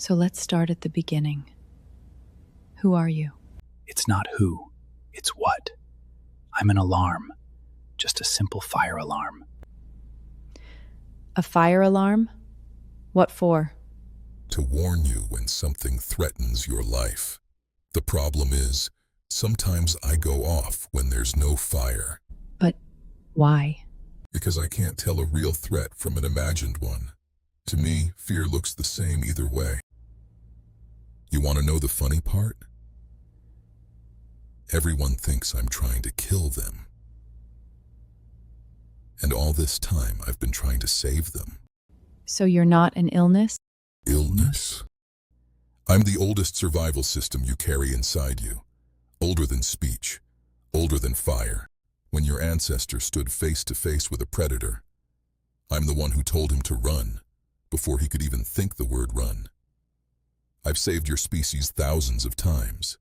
So let's start at the beginning. Who are you? It's not who, it's what. I'm an alarm, just a simple fire alarm. A fire alarm? What for? To warn you when something threatens your life. The problem is, sometimes I go off when there's no fire. But why? Because I can't tell a real threat from an imagined one. To me, fear looks the same either way. You want to know the funny part? Everyone thinks I'm trying to kill them. And all this time, I've been trying to save them. So you're not an illness? Illness? I'm the oldest survival system you carry inside you. Older than speech, older than fire. When your ancestor stood face to face with a predator, I'm the one who told him to run, before he could even think the word run. I've saved your species thousands of times,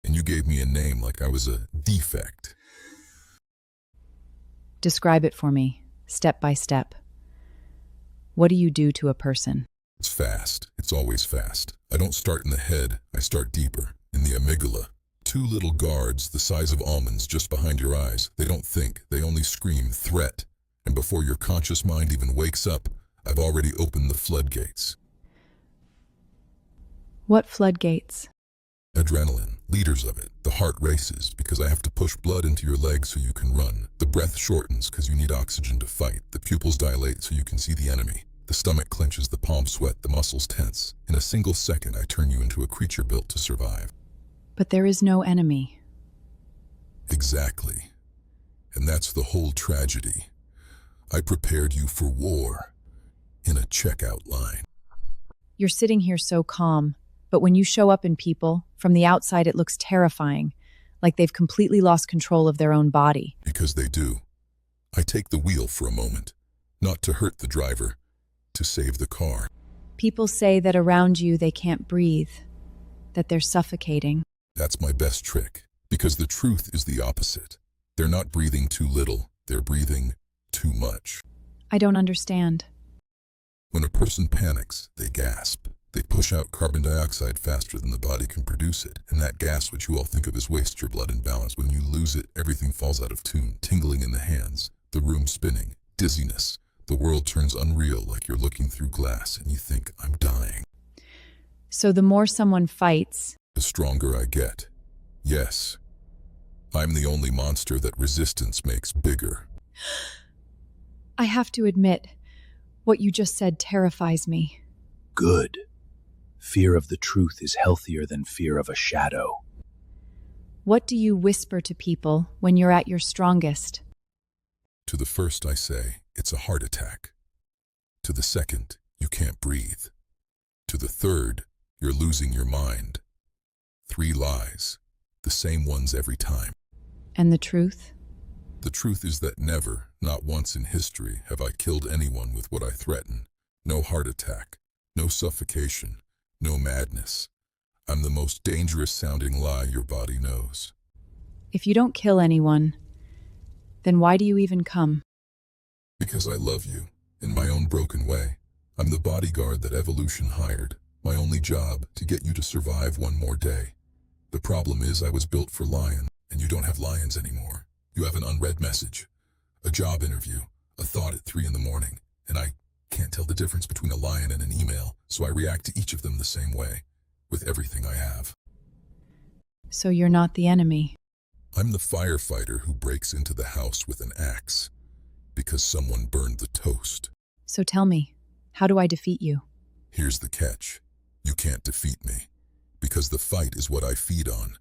and you gave me a name like I was a defect. Describe it for me, step by step. What do you do to a person? It's fast. It's always fast. I don't start in the head. I start deeper, in the amygdala. Two little guards the size of almonds just behind your eyes. They don't think. They only scream threat. And before your conscious mind even wakes up, I've already opened the floodgates. What floodgates? Adrenaline, liters of it. The heart races because I have to push blood into your legs so you can run. The breath shortens because you need oxygen to fight. The pupils dilate so you can see the enemy. The stomach clenches, the palms sweat, the muscles tense. In a single second, I turn you into a creature built to survive. But there is no enemy. Exactly. And that's the whole tragedy. I prepared you for war in a checkout line. You're sitting here so calm, but when you show up in people, from the outside it looks terrifying, like they've completely lost control of their own body. Because they do. I take the wheel for a moment, not to hurt the driver, to save the car. People say that around you they can't breathe, that they're suffocating. That's my best trick, because the truth is the opposite. They're not breathing too little, they're breathing too much. I don't understand. When a person panics, they gasp. They push out carbon dioxide faster than the body can produce it, and that gas, which you all think of as waste, your blood imbalance. When you lose it, everything falls out of tune, tingling in the hands, the room spinning, dizziness. The world turns unreal, like you're looking through glass, and you think, I'm dying. So the more someone fights, the stronger I get. Yes. I'm the only monster that resistance makes bigger. I have to admit, what you just said terrifies me. Good. Fear of the truth is healthier than fear of a shadow. What do you whisper to people when you're at your strongest? To the first I say, it's a heart attack. To the second, you can't breathe. To the third, you're losing your mind. 3 lies, the same ones every time. And the truth? The truth is that never, not once in history, have I killed anyone with what I threaten. No heart attack, no suffocation, no madness. I'm the most dangerous sounding lie your body knows. If you don't kill anyone, then why do you even come? Because I love you, in my own broken way. I'm the bodyguard that evolution hired. My only job, to get you to survive one more day. The problem is I was built for lions, and you don't have lions anymore. You have an unread message, a job interview, a thought at 3 a.m, and I can't tell the difference between a lion and an email, so I react to each of them the same way, with everything I have. So you're not the enemy. I'm the firefighter who breaks into the house with an axe, because someone burned the toast. So tell me, how do I defeat you? Here's the catch. You can't defeat me, because the fight is what I feed on.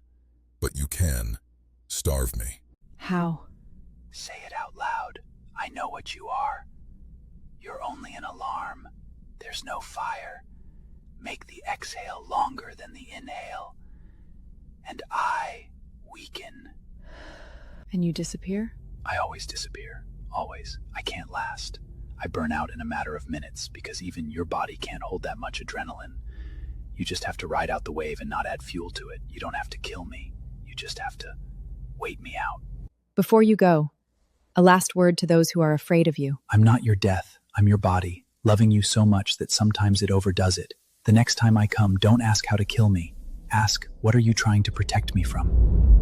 But you can starve me. How? Say it out loud. I know what you are. You're only an alarm. There's no fire. Make the exhale longer than the inhale. And I weaken. And you disappear? I always disappear. Always. I can't last. I burn out in a matter of minutes because even your body can't hold that much adrenaline. You just have to ride out the wave and not add fuel to it. You don't have to kill me. You just have to wait me out. Before you go, a last word to those who are afraid of you. I'm not your death. I'm your body, loving you so much that sometimes it overdoes it. The next time I come, don't ask how to kill me. Ask, what are you trying to protect me from?